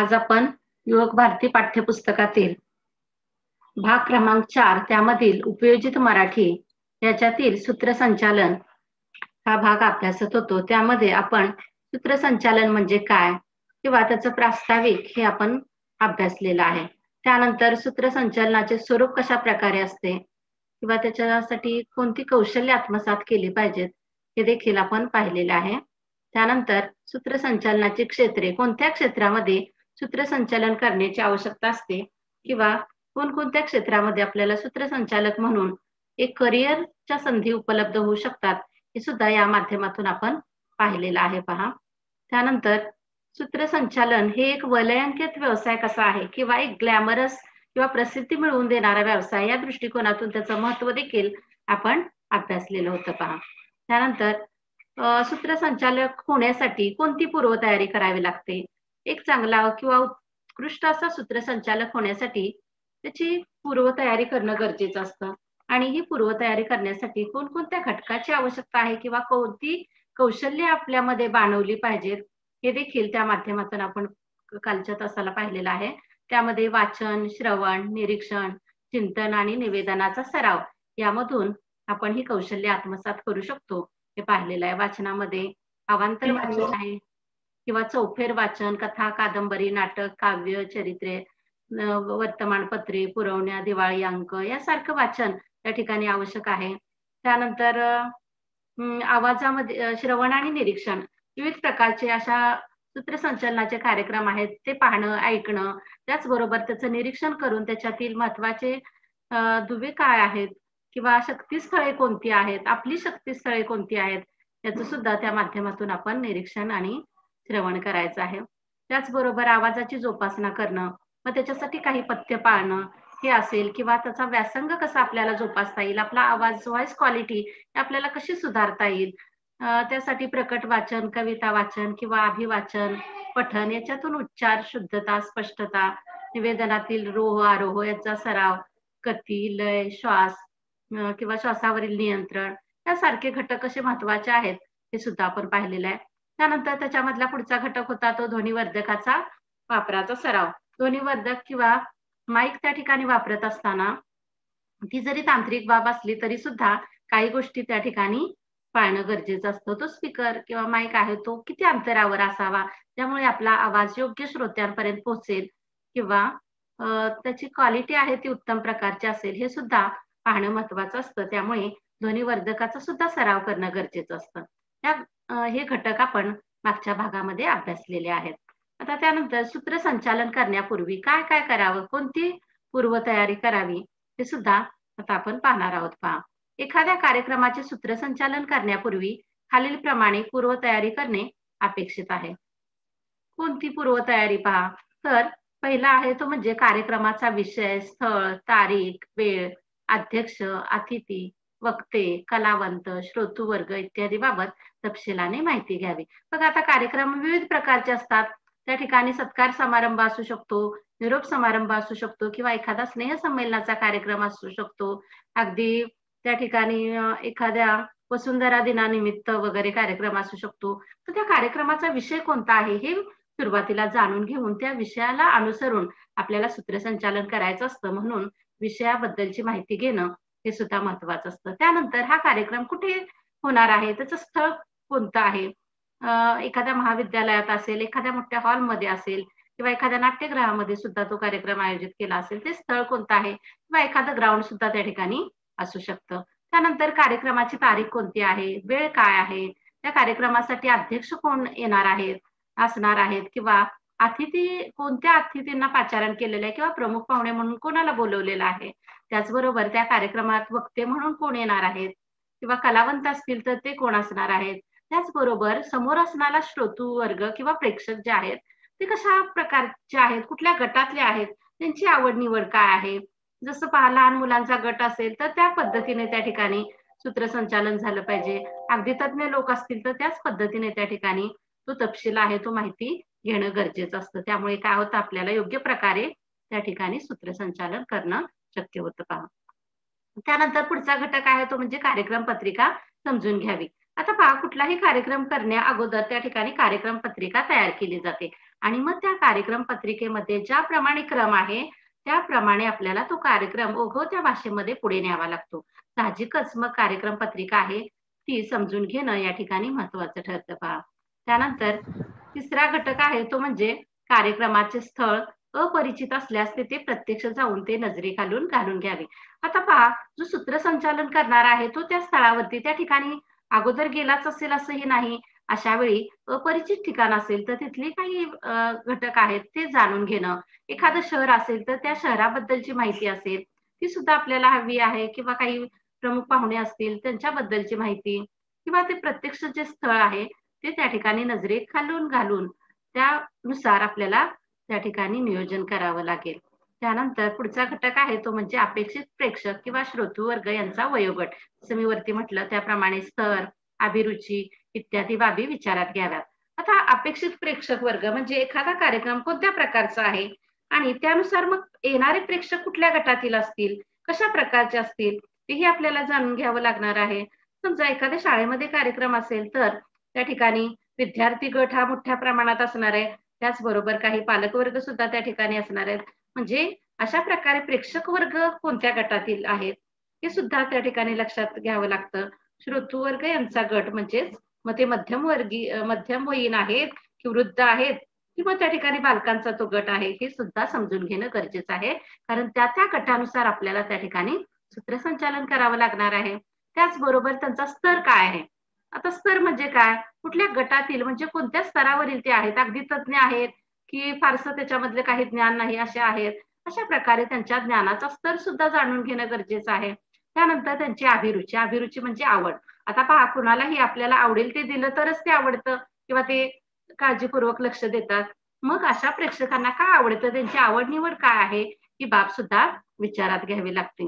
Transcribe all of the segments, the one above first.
आज आपण युवक भारती पाठ्यपुस्तकातील भाग क्रमांक 4 त्यामधील उपयोजित मराठी याच्यातील सूत्रसंचालन हा भाग अभ्यासत होतो। त्यामध्ये आपण सूत्रसंचालन म्हणजे काय किंवा त्याचं प्रास्ताविक हे आपण अभ्यासलेलं आहे। त्यानंतर सूत्रसंचालनाचे स्वरूप कशा प्रकारे असते किंवा त्याच्यासाठी कोणती कौशल्य आत्मसात केली पाहिजेत हे देखील आपण पाहिलेलं आहे। त्यानंतर सूत्रसंचालनाची क्षेत्रे, कोणत्या क्षेत्रामध्ये सूत्रसंचालन करण्याची आवश्यकता असते किंवा कोणकोणत्या क्षेत्रामध्ये आपल्याला सूत्रसंचालक म्हणून एक करिअरच्या संधी उपलब्ध होऊ शकतात हे सुद्धा या माध्यमातून आपण पाहिलेलं आहे पहा। त्यानंतर सूत्रसंचालन हे एक वलयांकित व्यवसाय कसा आहे किंवा एक ग्लॅमरस किंवा प्रसिद्धी मिळवून देणारा व्यवसाय या दृष्टिकोनातून त्याचं महत्त्व देखील आपण अभ्यासलेलं होतं पहा। त्यानंतर सूत्रसंचालक होण्यासाठी कोणती पूर्वतयारी करावी लागते, एक चांगला किंवा उत्कृष्ट असा सूत्रसंचालक होण्यासाठी त्याची पूर्वतयारी करणं गरजेचं असतं आणि ही पूर्वतयारी करण्यासाठी कोणकोणत्या घटकाची आवश्यकता आहे किंवा कोणती कौशल्य आपल्यामध्ये बाणवली पाहिजेत हे देखील त्या माध्यमातून आपण कालच्या तासाला पाहिलेलं आहे। त्यामध्ये वाचन, श्रवण, निरीक्षण, चिंतन आणि निवेदनाचा सराव यामधून आपण ही कौशल्य आत्मसात करू शकतो हे पाहिलेलं आहे। वाचनामध्ये अवांतर वाचन आहे किंवा चौफेर वाचन, कथा, कादंबरी, नाटक, काव्य, चरित्रे, वर्तमानपत्रे, पुरवण्या, दिवाळी अंक यासारखं वाचन त्या ठिकाणी आवश्यक आहे। त्यानंतर आवाजामध्ये श्रवण आणि निरीक्षण, विविध प्रकारचे अशा सूत्रसंचालनाचे कार्यक्रम आहेत ते पाहणं, ऐकणं, त्याचबरोबर त्याचं निरीक्षण करून त्याच्यातील महत्त्वाचे दुवे काय आहेत किंवा शक्तिस्थळे कोणती आहेत, आपली शक्तिस्थळे कोणती आहेत याचं सुद्धा त्या माध्यमातून आपण निरीक्षण आणि श्रवण करायचं आहे। त्याचबरोबर आवाजाची जोपासना करणं, मग त्याच्यासाठी काही पथ्य पाळणं हे असेल किंवा त्याचा व्यासंग कसा आपल्याला जोपासता येईल, आपला आवाज व्हॉइस क्वालिटी आपल्याला कशी सुधारता येईल, त्यासाठी प्रकट वाचन, कविता वाचन किंवा अभिवाचन, पठण याच्यातून उच्चार, शुद्धता, स्पष्टता, निवेदनातील रोह आरोह याचा सराव, गती, लय, श्वास किंवा श्वासावरील नियंत्रण यासारखे घटक कसे महत्त्वाचे आहेत हे सुद्धा आपण पाहिलेलं आहे। त्यानंतर त्याच्यामधला पुढचा घटक होता तो ध्वनिवर्धकाचा वापराचा सराव। ध्वनिवर्धक किंवा माईक त्या ठिकाणी वापरत असताना ती जरी तांत्रिक बाब असली तरी सुद्धा काही गोष्टी त्या ठिकाणी पाळणं गरजेचं असतं। तो स्पीकर किंवा माईक आहे तो किती अंतरावर असावा त्यामुळे आपला आवाज योग्य श्रोत्यांपर्यंत पोहोचेल किंवा त्याची क्वालिटी आहे ती उत्तम प्रकारची असेल हे सुद्धा पाहणं महत्त्वाचं असतं। त्यामुळे ध्वनिवर्धकाचा सुद्धा सराव करणं गरजेचं असतं। हे घटक आपण मागच्या भागामध्ये अभ्यासलेले आहेत। आता त्यानंतर सूत्रसंचालन करण्यापूर्वी काय काय करावं, कोणती पूर्वतयारी करावी हे सुद्धा आता आपण पाहणार आहोत पहा। एखाद्या कार्यक्रमाचे सूत्रसंचालन करण्यापूर्वी खालीलप्रमाणे पूर्वतयारी करणे अपेक्षित आहे। कोणती पूर्वतयारी पहा, तर पहिला आहे तो म्हणजे कार्यक्रमाचा विषय, स्थळ, तारीख, वेळ, अध्यक्ष, अतिथी, वक्ते, कलावंत, श्रोतृवर्ग इत्यादी बाबत तपशिलाने माहिती घ्यावी। बघा आता कार्यक्रम विविध प्रकारचे असतात, त्या ठिकाणी सत्कार समारंभ असू शकतो, निरोप समारंभ असू शकतो किंवा एखादा स्नेहसंमेलनाचा कार्यक्रम असू शकतो, अगदी त्या ठिकाणी एखाद्या वसुंधरा दिनानिमित्त वगैरे कार्यक्रम असू शकतो। तर त्या कार्यक्रमाचा विषय कोणता आहे हे सुरुवातीला जाणून घेऊन त्या विषयाला अनुसरून आपल्याला सूत्रसंचालन करायचं असतं, म्हणून विषयाबद्दलची माहिती घेणं हे सुद्धा महत्त्वाचं असतं। त्यानंतर हा कार्यक्रम कुठे होणार आहे, त्याचं स्थळ कोणतं आहे, एखाद्या महाविद्यालयात असेल, एखाद्या मोठ्या हॉलमध्ये असेल किंवा एखाद्या नाट्यगृहामध्ये सुद्धा तो कार्यक्रम आयोजित केला असेल, ते स्थळ कोणतं आहे किंवा एखादं ग्राउंड सुद्धा त्या ठिकाणी असू शकतं। त्यानंतर कार्यक्रमाची तारीख कोणती आहे, वेळ काय आहे, त्या कार्यक्रमासाठी अध्यक्ष कोण येणार आहेत, असणार आहेत किंवा अतिथी कोणत्या अतिथींना पाचारण केलेलं आहे किंवा प्रमुख पाहुणे म्हणून कोणाला बोलवलेलं आहे, त्याचबरोबर त्या कार्यक्रमात वक्ते म्हणून कोण येणार आहेत किंवा कलावंत असतील तर ते कोण असणार आहेत, त्याचबरोबर समोर असणारा श्रोतृवर्ग किंवा प्रेक्षक जे आहेत ते कशा प्रकारचे आहेत, कुठल्या गटातले आहेत, त्यांची आवड निवड काय आहे। जसं पहा लहान मुलांचा गट असेल तर त्या पद्धतीने त्या ठिकाणी सूत्रसंचालन झालं पाहिजे, अगदी तज्ञ लोक असतील तर त्याच पद्धतीने त्या ठिकाणी तो तपशील आहे तो माहिती घेणं गरजेचं असतं। त्यामुळे काय होतं, आपल्याला योग्य प्रकारे त्या ठिकाणी सूत्रसंचालन करणं शक्य होतं पहा। त्यानंतर पुढचा घटक आहे तो म्हणजे कार्यक्रम पत्रिका समजून घ्यावी। आता पहा, कुठलाही कार्यक्रम करण्या अगोदर त्या ठिकाणी कार्यक्रम पत्रिका तयार केली जाते आणि मग त्या कार्यक्रम पत्रिकेमध्ये ज्याप्रमाणे क्रम आहे, त्याप्रमाणे आपल्याला तो कार्यक्रम ओघवत्या भाषेमध्ये पुढे न्यावा लागतो. साहजिकच मग कार्यक्रम पत्रिका आहे, ती समजून घेणं या ठिकाणी महत्त्वाचं ठरतं पहा. त्यानंतर तिसरा घटक आहे तो म्हणजे कार्यक्रमाचे स्थळ अपरिचित असल्यास तिथे प्रत्यक्ष जाऊन ते नजरेखालून घालून घ्यावे. आता पहा, जो सूत्रसंचालन करणारा आहे तो त्या स्थळावरती त्या ठिकाणी अगोदर गेलाच असेल असंही नाही. अशा वेळी अपरिचित ठिकाण असेल तर तिथले काही घटक आहेत ते जाणून घेणं. एखादं शहर असेल तर त्या शहराबद्दलची माहिती असेल, ती सुद्धा आपल्याला हवी आहे किंवा काही प्रमुख पाहुणे असतील त्यांच्याबद्दलची माहिती किंवा ते प्रत्यक्ष जे स्थळ आहे ते त्या ठिकाणी नजरेखालून घालून त्यानुसार आपल्याला त्या ठिकाणी नियोजन करावं लागेल. त्यानंतर पुढचा घटक आहे तो म्हणजे अपेक्षित प्रेक्षक किंवा श्रोतृ वर्ग यांचा वयोगट. जसं मी वरती म्हटलं त्याप्रमाणे स्तर, अभिरुची इत्यादी बाबी विचारात घ्याव्यात. आता अपेक्षित प्रेक्षक वर्ग म्हणजे एखादा कार्यक्रम कोणत्या प्रकारचा आहे आणि त्यानुसार मग येणारे प्रेक्षक कुठल्या गटातील असतील, कशा प्रकारचे असतील, तेही आपल्याला जाणून घ्यावं लागणार आहे. समजा एखाद्या शाळेमध्ये कार्यक्रम असेल तर त्या ठिकाणी विद्यार्थी गट हा मोठ्या प्रमाणात असणार आहे. त्याचबरोबर काही पालकवर्ग सुद्धा त्या ठिकाणी असणार आहेत. म्हणजे अशा प्रकारे प्रेक्षक वर्ग कोणत्या गटातील आहेत, हे सुद्धा त्या ठिकाणी लक्षात घ्यावं लागतं. श्रोतृवर्ग यांचा गट म्हणजेच मग ते मध्यमवयीन आहेत की वृद्ध आहेत किंवा त्या ठिकाणी बालकांचा तो गट आहे, हे सुद्धा समजून घेणं गरजेचं आहे. कारण त्या गटानुसार आपल्याला त्या ठिकाणी सूत्रसंचालन करावं लागणार आहे. त्याचबरोबर त्यांचा स्तर काय आहे? आता स्तर म्हणजे काय? कुठल्या गटातील म्हणजे कोणत्या स्तरावरील ते आहेत? अगदी तज्ञ आहेत की फारसं त्याच्यामधले काही ज्ञान नाही असे आहेत. अशा प्रकारे त्यांच्या ज्ञानाचा स्तर सुद्धा जाणून घेणं गरजेचं आहे. त्यानंतर त्यांची अभिरुची, अभिरुची म्हणजे आवड. आता पहा, कुणालाही आपल्याला आवडेल ते दिलं तरच ते आवडतं किंवा ते काळजीपूर्वक लक्ष देतात. मग अशा प्रेक्षकांना काय आवडतं, त्यांची आवड-निवड काय आहे, ही बाब सुद्धा विचारात घ्यावी लागते.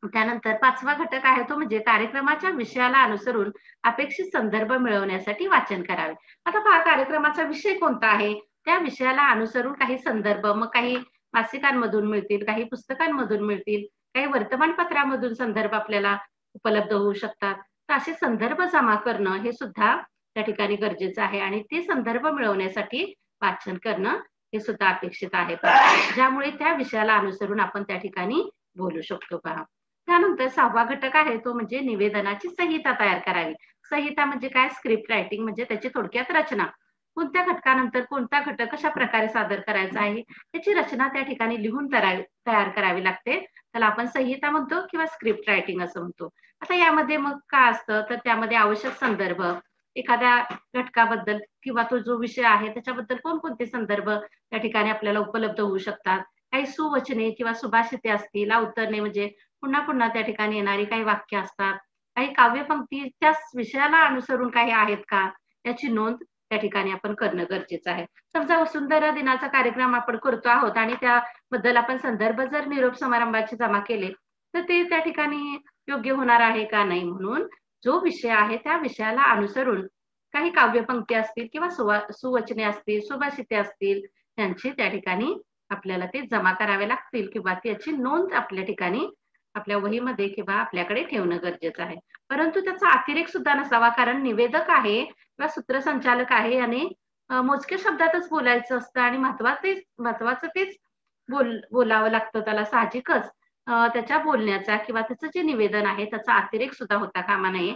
त्यानंतर 5वा घटक आहे तो म्हणजे कार्यक्रमाच्या विषयाला अनुसरून अपेक्षित संदर्भ मिळवण्यासाठी वाचन करावे. आता पहा, कार्यक्रमाचा विषय कोणता आहे, त्या विषयाला अनुसरून काही संदर्भ मग काही मासिकांमधून मिळतील, काही पुस्तकांमधून मिळतील, काही वर्तमानपत्रामधून संदर्भ आपल्याला उपलब्ध होऊ शकतात. तर असे संदर्भ जमा करणं हे सुद्धा त्या ठिकाणी गरजेचं आहे आणि ते संदर्भ मिळवण्यासाठी वाचन करणं हे सुद्धा अपेक्षित आहे पहा. ज्यामुळे त्या विषयाला अनुसरून आपण त्या ठिकाणी बोलू शकतो पहा. त्यानंतर 6वा घटक आहे तो म्हणजे निवेदनाची संहिता तयार करावी. संहिता म्हणजे काय? स्क्रिप्ट रायटिंग म्हणजे त्याची थोडक्यात रचना. कोणत्या घटकानंतर कोणता घटक कशा प्रकारे सादर करायचा आहे, त्याची रचना त्या ठिकाणी लिहून तयार करावी लागते. त्याला आपण संहिता म्हणतो किंवा स्क्रिप्ट रायटिंग असं म्हणतो. आता यामध्ये मग काय असतं, तर त्यामध्ये आवश्यक संदर्भ, एखाद्या घटकाबद्दल किंवा तो जो विषय आहे त्याच्याबद्दल कोणकोणते संदर्भ त्या ठिकाणी आपल्याला उपलब्ध होऊ शकतात. काही सुवचने किंवा सुभाषिते असतील, अवतरणे म्हणजे पुन्हा पुन्हा त्या ठिकाणी येणारी काही वाक्य असतात. काही काव्यपंक्ती त्याच विषयाला अनुसरून काही आहेत का, याची नोंद त्या ठिकाणी आपण करणं गरजेचं आहे. समजा वसुंधरा दिनाचा कार्यक्रम आपण करतो आहोत आणि त्याबद्दल आपण संदर्भ जर निरोप समारंभाचे जमा केले, तर ते त्या ठिकाणी योग्य होणार आहे का नाही. म्हणून जो विषय आहे त्या विषयाला अनुसरून काही काव्यपंक्ती असतील किंवा सुवचने असतील, सुभाषिते असतील, त्यांची त्या ठिकाणी आपल्याला ते जमा करावे लागतील किंवा त्याची नोंद आपल्या ठिकाणी आपल्या वहीमध्ये किंवा आपल्याकडे ठेवणं गरजेचं आहे. परंतु त्याचा अतिरेक सुद्धा नसावा, कारण निवेदक आहे किंवा सूत्रसंचालक आहे आणि मोजक्या शब्दातच बोलायचं असतं आणि महत्वाचं तेच बोलावं लागतं त्याला साहजिकच. त्याच्या बोलण्याचा किंवा त्याचं जे निवेदन आहे त्याचा अतिरेक सुद्धा होता कामा नये,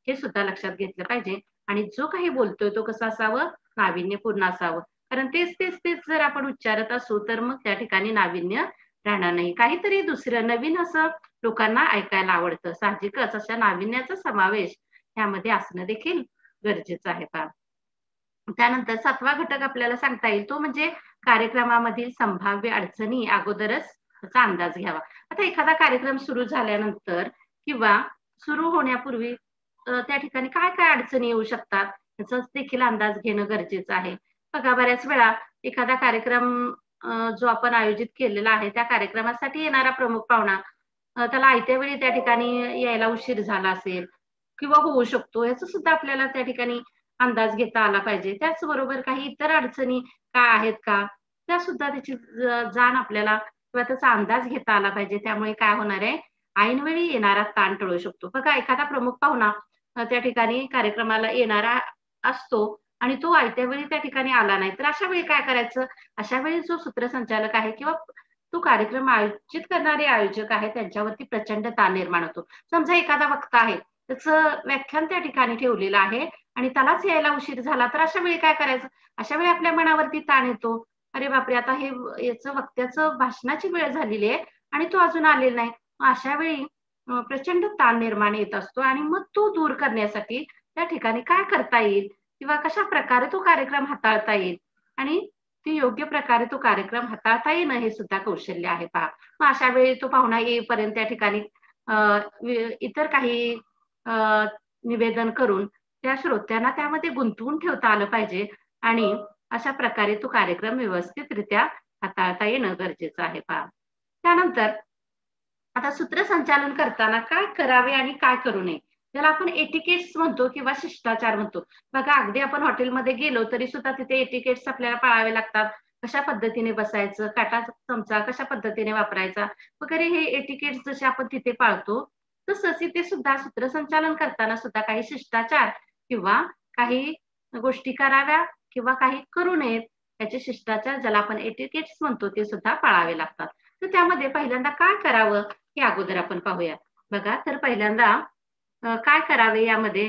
हे सुद्धा लक्षात घेतलं पाहिजे. आणि जो काही बोलतोय तो कसं असावं, नाविन्यपूर्ण असावं. कारण तेच जर आपण उच्चारत असू तर मग त्या ठिकाणी नाविन्य राहणार नाही. काहीतरी दुसरं नवीन असं लोकांना ऐकायला आवडतं. साहजिकच अशा नाविन्याचा समावेश यामध्ये असणं देखील गरजेचं आहे पहा. त्यानंतर 7वा घटक आपल्याला सांगता येईल तो म्हणजे कार्यक्रमामधील संभाव्य अडचणी अगोदरच त्याचा अंदाज घ्यावा. आता एखादा कार्यक्रम सुरू झाल्यानंतर किंवा सुरू होण्यापूर्वी त्या ठिकाणी काय काय अडचणी येऊ शकतात याचा देखील अंदाज घेणं गरजेचं आहे. बघा, बऱ्याच वेळा एखादा कार्यक्रम जो आपण आयोजित केलेला आहे त्या कार्यक्रमासाठी येणारा प्रमुख पाहुणा त्याला आयत्या वेळी त्या ठिकाणी यायला उशीर झाला असेल किंवा होऊ शकतो, याचा सुद्धा आपल्याला त्या ठिकाणी अंदाज घेता आला पाहिजे. त्याचबरोबर काही इतर अडचणी काय आहेत का, त्या सुद्धा त्याची जाण आपल्याला किंवा त्याचा अंदाज घेता आला पाहिजे. त्यामुळे काय होणार आहे, ऐनवेळी येणारा ताण टळू शकतो. बघा, एखादा प्रमुख पाहुणा त्या ठिकाणी कार्यक्रमाला येणारा असतो आणि तो आयत्या वेळी त्या ठिकाणी आला नाही, तर अशा वेळी काय करायचं? अशा वेळी जो सूत्रसंचालक आहे किंवा तो कार्यक्रम आयोजित करणारे आयोजक आहेत त्यांच्यावरती प्रचंड ताण निर्माण होतो. समजा एखादा वक्ता आहे, त्याचं व्याख्यान त्या ठिकाणी ठेवलेलं आहे आणि त्यालाच यायला उशीर झाला, तर अशा वेळी काय करायचं? अशा वेळी आपल्या मनावरती ताण येतो. अरे बापरे! आता हे याचं वक्त्याचं भाषणाची वेळ झालेली आहे आणि तो अजून आलेला नाही. मग अशा वेळी प्रचंड ताण निर्माण येत असतो आणि मग तो दूर करण्यासाठी त्या ठिकाणी काय करता येईल किंवा कशाप्रकारे तो कार्यक्रम हाताळता येईल आणि ती योग्य प्रकारे तो कार्यक्रम हाताळता येणं हे सुद्धा कौशल्य आहे पहा. मग अशा वेळी तो पाहुणा येईपर्यंत त्या ठिकाणी अ, इतर काही अ, निवेदन करून त्या श्रोत्यांना त्यामध्ये गुंतवून ठेवता आलं पाहिजे आणि अशा प्रकारे तो कार्यक्रम व्यवस्थितरित्या हाताळता येणं गरजेचं आहे पहा. त्यानंतर आता सूत्रसंचालन करताना काय करावे आणि काय करू नये? त्याला आपण एटिकेट्स म्हणतो किंवा शिष्टाचार म्हणतो. बघा अगदी आपण हॉटेलमध्ये गेलो तरी सुद्धा तिथे एटिकेट्स आपल्याला पाळावे लागतात. कशा पद्धतीने बसायचं, काटा चमचा कशा पद्धतीने वापरायचा वगैरे हे एटिकेट्स जसे आपण तिथे पाळतो, तसंच इथे सुद्धा सूत्रसंचालन करताना सुद्धा काही शिष्टाचार किंवा काही गोष्टी कराव्या किंवा काही करू नयेत याचे शिष्टाचार ज्याला आपण एटिकेट्स म्हणतो ते सुद्धा पाळावे लागतात. तर त्यामध्ये पहिल्यांदा काय करावं हे अगोदर आपण पाहूया. बघा तर पहिल्यांदा काय करावे यामध्ये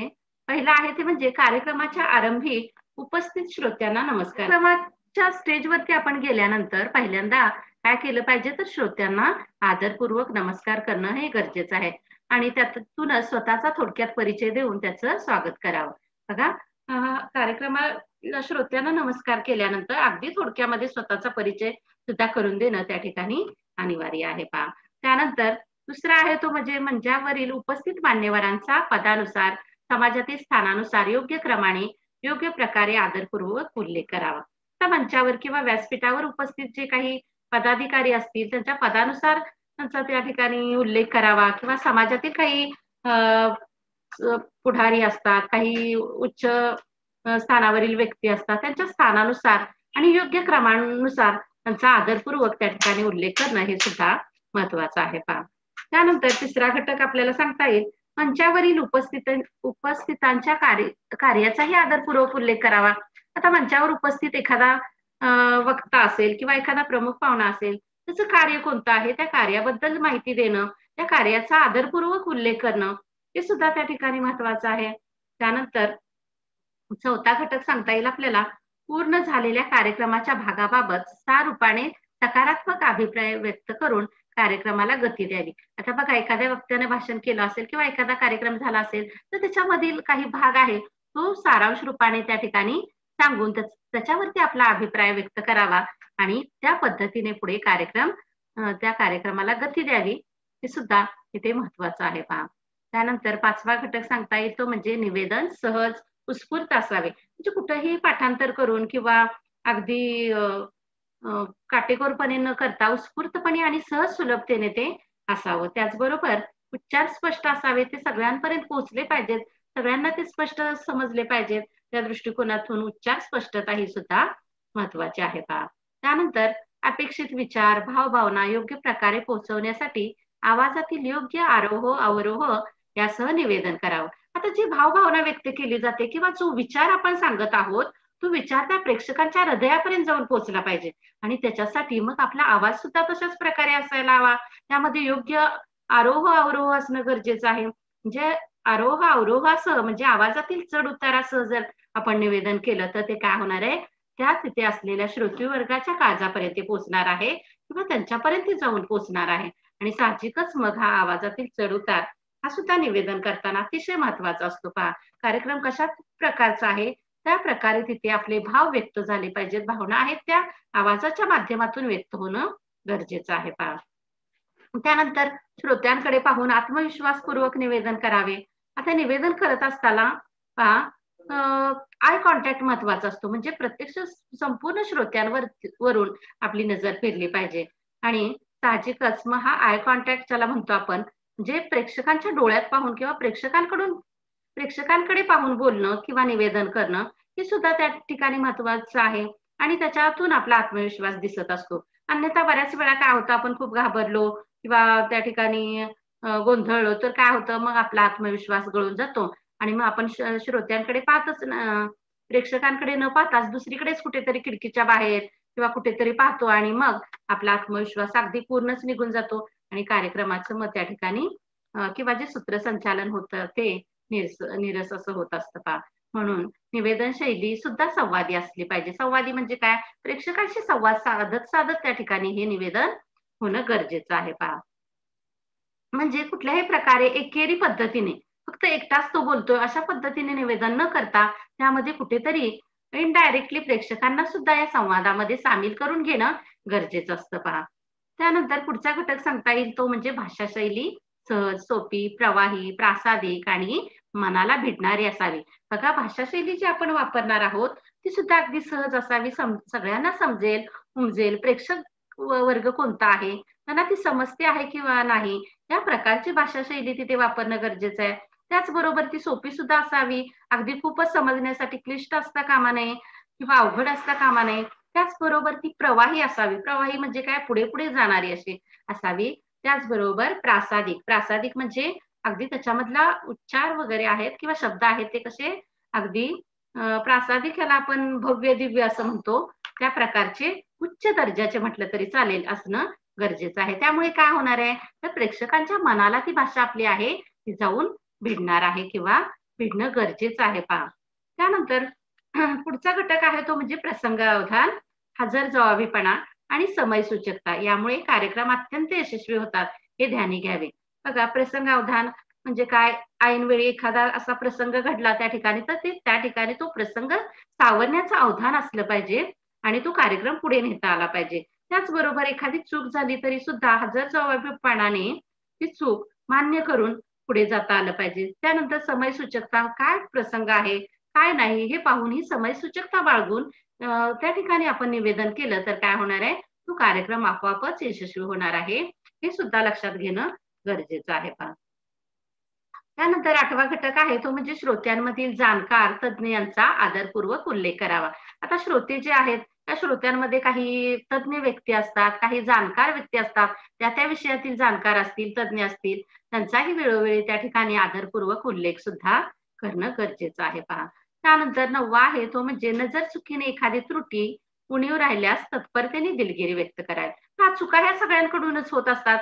पहिलं आहे ते म्हणजे कार्यक्रमाच्या आरंभी उपस्थित श्रोत्यांना नमस्कार. कार्यक्रमाच्या स्टेजवरती आपण गेल्यानंतर पहिल्यांदा काय केलं पाहिजे तर श्रोत्यांना आदरपूर्वक नमस्कार करणं हे गरजेचं आहे आणि त्यातूनच स्वतःचा थोडक्यात परिचय देऊन त्याचं स्वागत करावं. बघा कार्यक्रमाला श्रोत्यांना नमस्कार केल्यानंतर अगदी थोडक्यामध्ये स्वतःचा परिचय सुद्धा करून देणं त्या ठिकाणी अनिवार्य आहे पहा. त्यानंतर दुसरा आहे तो म्हणजे मंचावरील उपस्थित मान्यवरांचा पदानुसार समाजातील स्थानानुसार योग्य क्रमाने योग्य प्रकारे आदरपूर्वक उल्लेख करावा. त्या मंचावर किंवा व्यासपीठावर उपस्थित जे काही पदाधिकारी असतील त्यांच्या पदानुसार त्यांचा त्या ठिकाणी उल्लेख करावा किंवा समाजातील काही पुढारी असतात, काही उच्च स्थानावरील व्यक्ती असतात त्यांच्या स्थानानुसार आणि योग्य क्रमानुसार त्यांचा आदरपूर्वक त्या ठिकाणी उल्लेख करणं हे सुद्धा महत्वाचं आहे पहा. त्यानंतर तिसरा घटक आपल्याला सांगता येईल मंचावरील उपस्थितांच्या कार्याचाही आदरपूर्वक उल्लेख करावा. आता मंचावर उपस्थित एखादा वक्ता असेल किंवा एखादा प्रमुख पाहुणा असेल त्याचं कार्य कोणतं आहे त्या कार्याबद्दल माहिती देणं, त्या कार्याचा आदरपूर्वक उल्लेख करणं हे सुद्धा त्या ठिकाणी महत्वाचं आहे. त्यानंतर चौथा घटक सांगता येईल आपल्याला पूर्ण झालेल्या कार्यक्रमाच्या भागाबाबत सारूपाने सकारात्मक अभिप्राय व्यक्त करून कार्यक्रमाला गती द्यावी. आता बघा एखाद्या वक्त्याने भाषण केलं असेल किंवा एखादा कार्यक्रम झाला असेल तर त्याच्यामधील काही भाग आहे तो सारांश रूपाने त्या ठिकाणी सांगून त्याच्यावरती आपला अभिप्राय व्यक्त करावा आणि त्या पद्धतीने पुढे त्या कार्यक्रमाला गती द्यावी हे सुद्धा इथे महत्वाचं आहे पहा. त्यानंतर पाचवा घटक सांगता येईल तो म्हणजे निवेदन सहज उत्स्फूर्त असावे. म्हणजे कुठेही पाठांतर करून किंवा अगदी काटेकोरपणे न करता उत्स्फूर्तपणे आणि सहज सुलभतेने ते असावं. त्याचबरोबर उच्चार स्पष्ट असावे, ते सगळ्यांपर्यंत पोहोचले पाहिजेत, सगळ्यांना ते स्पष्ट समजले पाहिजेत. त्या दृष्टिकोनातून उच्चार स्पष्टता ही सुद्धा महत्वाची आहे पहा. त्यानंतर अपेक्षित विचार, भावभावना योग्य प्रकारे पोहोचवण्यासाठी आवाजातील योग्य आरोह अवरोह यासह निवेदन करावं. आता जी भावभावना व्यक्त केली जाते किंवा जो विचार आपण सांगत आहोत तो विचार त्या प्रेक्षकांच्या हृदयापर्यंत जाऊन पोहोचला पाहिजे आणि त्याच्यासाठी मग आपला आवाज सुद्धा तशाच प्रकारे असायला हवा. त्यामध्ये योग्य आरोह अवरोह असणं गरजेचं आहे. म्हणजे आरोह अवरोहासह म्हणजे आवाजातील चढ उतारासह जर आपण निवेदन केलं तर ते काय होणार आहे त्या तिथे असलेल्या श्रोते वर्गाच्या काळजापर्यंत पोहोचणार आहे किंवा त्यांच्यापर्यंत जाऊन पोहोचणार आहे आणि साहजिकच मग हा आवाजातील चढ उतार हा सुद्धा निवेदन करताना अतिशय महत्वाचा असतो पहा. कार्यक्रम कशा प्रकारचा आहे त्या प्रकारे तिथे आपले भाव व्यक्त झाले पाहिजेत, भावना आहेत त्या आवाजाच्या माध्यमातून व्यक्त होणं गरजेचं आहे पहा. त्यानंतर श्रोत्यांकडे पाहून आत्मविश्वासपूर्वक निवेदन करावे. आता निवेदन करत असताना पहा आय कॉन्टॅक्ट महत्वाचा असतो. म्हणजे प्रत्यक्ष संपूर्ण वरून आपली नजर फिरली पाहिजे आणि साहजिकच मग हा आय कॉन्टॅक्ट ज्याला म्हणतो आपण जे प्रेक्षकांच्या डोळ्यात पाहून किंवा प्रेक्षकांकडे पाहून बोलणं किंवा निवेदन करणं हे सुद्धा त्या ठिकाणी महत्वाचं आहे आणि त्याच्यातून आपला आत्मविश्वास दिसत असतो. अन्यथा बऱ्याच वेळा काय होतं आपण खूप घाबरलो किंवा त्या ठिकाणी गोंधळलो तर काय होतं मग आपला आत्मविश्वास गळून जातो आणि मग आपण श्रोत्यांकडे पाहतच प्रेक्षकांकडे न पाहताच दुसरीकडेच कुठेतरी खिडकीच्या बाहेर किंवा कुठेतरी पाहतो आणि मग आपला आत्मविश्वास अगदी पूर्णच निघून जातो आणि कार्यक्रमाचं मग त्या ठिकाणी किंवा जे सूत्रसंचालन होतं ते निरस असं होत असतं पहा. म्हणून निवेदन शैली सुद्धा संवादी असली पाहिजे. संवादी म्हणजे काय? प्रेक्षकांशी संवाद साधत साधत त्या ठिकाणी हे निवेदन होणं गरजेचं आहे पहा. म्हणजे कुठल्याही प्रकारे एकेरी पद्धतीने फक्त एकटाच तो बोलतोय अशा पद्धतीने निवेदन न करता त्यामध्ये कुठेतरी इनडायरेक्टली प्रेक्षकांना सुद्धा या संवादामध्ये सामील करून घेणं गरजेचं असतं पहा. त्यानंतर पुढचा घटक सांगता येईल तो म्हणजे भाषा शैली सहज, सोपी, प्रवाही, प्रासादिक आणि मनाला भिडणारी असावी. बघा भाषा शैली जी आपण वापरणार आहोत ती सुद्धा अगदी सहज असावी, सगळ्यांना समजेल, उमजेल. प्रेक्षक वर्ग कोणता आहे, त्यांना ती समजते आहे किंवा नाही, या प्रकारची भाषा शैली तिथे वापरणं गरजेचं आहे. त्याचबरोबर ती सोपी सुद्धा असावी, अगदी खूपच समजण्यासाठी क्लिष्ट असता कामा नये किंवा अवघड असता कामा नये. त्याचबरोबर ती प्रवाही असावी. प्रवाही म्हणजे काय? पुढे पुढे जाणारी अशी असावी. त्याचबरोबर प्रासादिक. प्रासादिक म्हणजे अगदी त्याच्यामधला उच्चार वगैरे आहेत किंवा शब्द आहेत ते कसे अगदी प्रासादिक याला आपण भव्य दिव्य असं म्हणतो. त्या प्रकारचे उच्च दर्जाचे म्हटलं तरी चालेल असणं गरजेचं आहे. त्यामुळे काय होणार आहे? तर प्रेक्षकांच्या मनाला ती भाषा आपली आहे ती जाऊन भिडणार आहे किंवा भिडणं गरजेचं आहे पहा. त्यानंतर पुढचा घटक आहे तो म्हणजे प्रसंगावधान, हजरजबाबीपणा आणि समयसूचकता. यामुळे कार्यक्रम अत्यंत यशस्वी होतात हे ध्यानी घ्यावे. बघा प्रसंगावधान म्हणजे काय? ऐनवेळी एखादा असा प्रसंग घडला त्या ठिकाणी तर ते त्या ठिकाणी तो प्रसंग सावरण्याचं अवधान असलं पाहिजे आणि तो कार्यक्रम पुढे नेता आला पाहिजे. त्याचबरोबर एखादी चूक झाली तरी सुद्धा हजरजबाबीपणाने ती चूक मान्य करून पुढे जाता आलं पाहिजे. त्यानंतर समयसूचकता, काय प्रसंग आहे काय नाही हे पाहून ही समयसूचकता बाळगून त्या ठिकाणी आपण निवेदन केलं तर काय होणार आहे? तो कार्यक्रम आपोआपच यशस्वी होणार आहे. हे सुद्धा लक्षात घेणं गरजेचं आहे पहा. त्यानंतर 8वा घटक आहे तो म्हणजे श्रोत्यांमधील जाणकार तज्ञ यांचा आदरपूर्वक उल्लेख करावा. आता श्रोते जे आहेत त्या श्रोत्यांमध्ये काही तज्ञ व्यक्ती असतात, काही जाणकार व्यक्ती असतात, त्या विषयातील जाणकार असतील, तज्ञ असतील, त्यांचाही वेळोवेळी त्या ठिकाणी आदरपूर्वक उल्लेख सुद्धा करणं गरजेचं आहे पहा. त्यानंतर 9वा आहे तो म्हणजे नजर चुकीने एखादी त्रुटी उणीव राहिल्यास तत्परतेने दिलगिरी व्यक्त करावी. हा चुका ह्या सगळ्यांकडूनच होत असतात.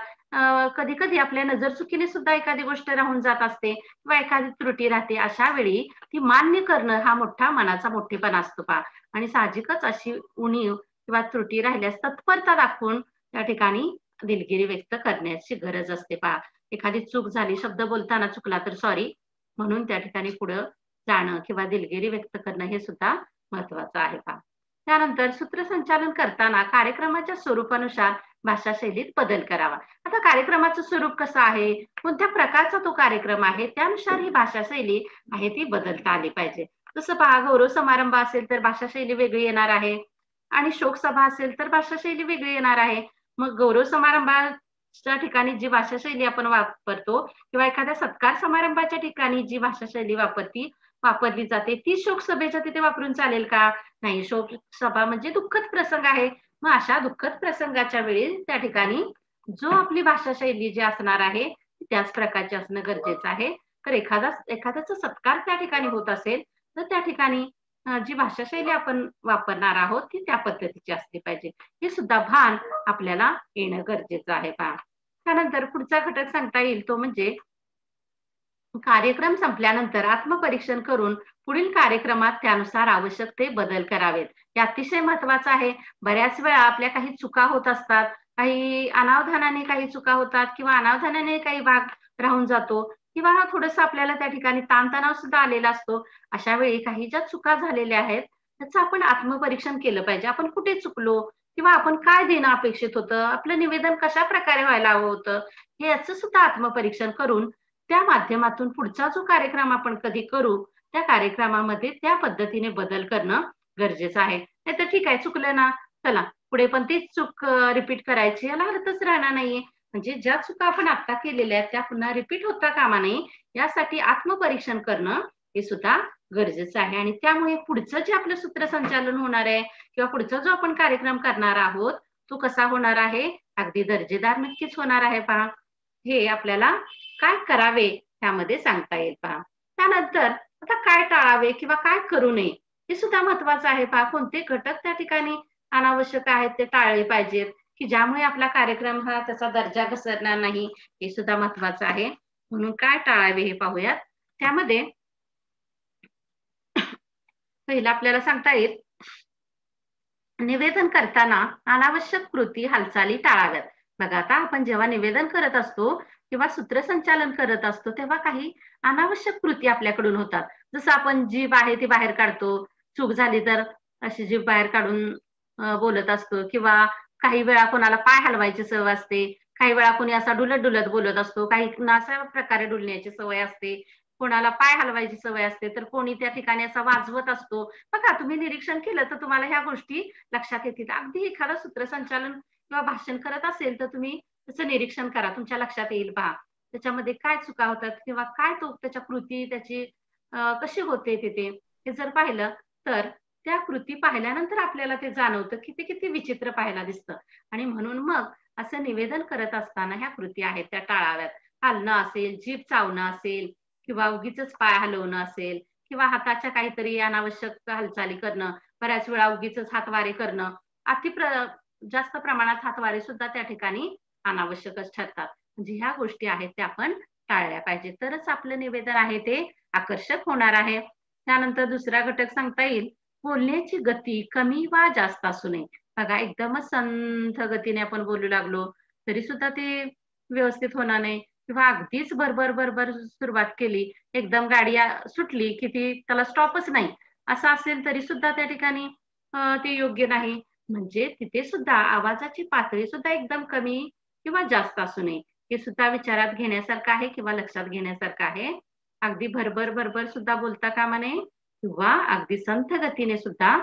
कधी कधी आपल्या नजर चुकीने सुद्धा एखादी गोष्ट राहून जात असते किंवा एखादी त्रुटी राहते. अशा वेळी ती मान्य करणं हा मोठा मनाचा मोठेपणा असतो पहा. आणि साहजिकच अशी उणीव किंवा त्रुटी राहिल्यास तत्परता दाखवून त्या ठिकाणी दिलगिरी व्यक्त करण्याची गरज असते पहा. एखादी चूक झाली, शब्द बोलताना चुकला तर सॉरी म्हणून त्या ठिकाणी पुढं जाणं किंवा दिलगिरी व्यक्त करणं हे सुद्धा महत्वाचं आहे पहा. त्यानंतर सूत्रसंचालन करताना कार्यक्रमाच्या स्वरूपानुसार भाषा शैलीत बदल करावा. आता कार्यक्रमाचं स्वरूप कसं आहे, कोणत्या प्रकारचा तो कार्यक्रम आहे, त्यानुसार ही भाषा शैली आहे ती बदलता आली पाहिजे. जसं पहा, गौरव समारंभ असेल तर भाषा शैली वेगळी येणार आहे आणि शोक सभा असेल तर भाषा शैली वेगळी येणार आहे. मग गौरव समारंभाच्या ठिकाणी जी भाषा शैली आपण वापरतो किंवा एखाद्या सत्कार समारंभाच्या ठिकाणी जी भाषा शैली वापरली जाते ती शोक सभेच्या तिथे वापरून चालेल का? नाही. शोक सभा म्हणजे दुःखद प्रसंग आहे. मग अशा दुःखद प्रसंगाच्या वेळी त्या ठिकाणी जो आपली भाषा शैली जी असणार आहे त्याच प्रकारची असणं गरजेचं आहे. तर एखाद्याचा सत्कार त्या ठिकाणी होत असेल तर त्या ठिकाणी जी भाषा शैली आपण वापरणार आहोत ती त्या पद्धतीची असली पाहिजे. हे सुद्धा भान आपल्याला येणं गरजेचं आहे पहा. त्यानंतर पुढचा घटक सांगता येईल तो म्हणजे कार्यक्रम संपल्यानंतर आत्मपरीक्षण करून पुढील कार्यक्रमात त्यानुसार आवश्यक ते बदल करावेत. हे अतिशय महत्वाचं आहे. बऱ्याच वेळा आपल्या काही चुका होत असतात, काही अनावधानाने काही चुका होतात किंवा अनावधानाने काही भाग राहून जातो किंवा थोडंसं आपल्याला त्या ठिकाणी ताणतणाव सुद्धा आलेला असतो. अशा वेळी काही ज्या चुका झालेल्या आहेत त्याचं आपण आत्मपरीक्षण केलं पाहिजे. आपण कुठे चुकलो किंवा आपण काय देणं अपेक्षित होतं, आपलं निवेदन कशा प्रकारे व्हायला हवं होतं, हे याचं सुद्धा आत्मपरीक्षण करून त्या माध्यमातून पुढचा जो कार्यक्रम आपण कधी करू त्या कार्यक्रमामध्ये त्या पद्धतीने बदल करणं गरजेचं आहे. नाहीतर ठीक आहे चुकलं ना, चला पुढे पण तीच चूक रिपीट करायची याला अर्थच राहणार नाहीये. म्हणजे ज्या चुका आपण आता केलेल्या आहेत त्या पुन्हा रिपीट होता कामा नये यासाठी आत्मपरीक्षण करणं हे सुद्धा गरजेचं आहे. आणि त्यामुळे पुढचं जे आपलं सूत्रसंचालन होणार आहे किंवा पुढचा जो आपण कार्यक्रम करणार आहोत तो कसा होणार आहे, अगदी दर्जेदार नक्कीच होणार आहे पहा. हे आपल्याला काय करावे त्यामध्ये सांगता येईल पहा. त्यानंतर आता काय टाळावे किंवा काय करू नये हे सुद्धा महत्वाचं आहे पहा. कोणते घटक त्या ठिकाणी अनावश्यक आहेत ते टाळले पाहिजेत, की ज्यामुळे आपला कार्यक्रम हा त्याचा दर्जा घसरणार नाही, हे सुद्धा महत्वाचं आहे. म्हणून काय टाळावे हे पाहूयात. त्यामध्ये पहिलं आपल्याला सांगता येईल, निवेदन करताना अनावश्यक कृती हालचाली टाळाव्यात. बघा, आता आपण जेव्हा निवेदन करत असतो किंवा सूत्रसंचालन करत असतो तेव्हा काही अनावश्यक कृती आपल्याकडून होतात. जसं आपण जीभ आहे ती बाहेर काढतो, चूक झाली तर अशी जीभ बाहेर काढून बोलत असतो, किंवा काही वेळा कोणाला पाय हलवायची सवय असते, काही वेळा कोणी असा डुलत डुलत बोलत असतो, काही अशा प्रकारे डुलण्याची सवय असते, कोणाला पाय हलवायची सवय असते, तर कोणी त्या ठिकाणी असा वाजवत असतो. बघा, तुम्ही निरीक्षण केलं तर तुम्हाला ह्या गोष्टी लक्षात येतील. अगदी एखादं सूत्रसंचालन किंवा भाषण करत असेल तर तुम्ही त्याचं निरीक्षण करा, तुमच्या लक्षात येईल पहा. त्याच्यामध्ये काय चुका होतात किंवा काय तो त्याच्या कृती त्याची कशी होते तिथे, हे जर पाहिलं तर त्या कृती पाहिल्यानंतर आपल्याला ते जाणवतं की ते किती विचित्र पाहायला दिसतं. आणि म्हणून मग असं निवेदन करत असताना ह्या कृती आहेत त्या टाळाव्यात. हलणं असेल, जीभ चावणं असेल, किंवा उगीचच पाय हलवणं असेल, किंवा हाताच्या काहीतरी अनावश्यक हालचाली करणं, बऱ्याच वेळा उगीचच हातवारे करणं, जास्त प्रमाणात हातवारे सुद्धा त्या ठिकाणी अनावश्यकच ठरतात. म्हणजे ह्या गोष्टी आहेत त्या आपण टाळल्या पाहिजे, तरच आपलं निवेदन आहे ते आकर्षक होणार आहे. त्यानंतर दुसरा घटक सांगता येईल, बोलण्याची गती कमी वा जास्त असू नये. बघा, एकदमच संथ गतीने आपण बोलू लागलो तरी सुद्धा ते व्यवस्थित होणार नाही, किंवा अगदीच भरभर भरभर सुरुवात केली, एकदम गाडी सुटली की ती त्याला स्टॉपच नाही, असं असेल तरी सुद्धा त्या ठिकाणी ते योग्य नाही. म्हणजे तिथे सुद्धा आवाजाची पातळी सुद्धा एकदम कमी किंवा जास्त असू नये. हे सुद्धा विचारात घेण्यासारखं आहे किंवा लक्षात घेण्यासारखं आहे. अगदी भरभर भरभर सुद्धा बोलता कामा नये, किंवा अगदी संथ गतीने सुद्धा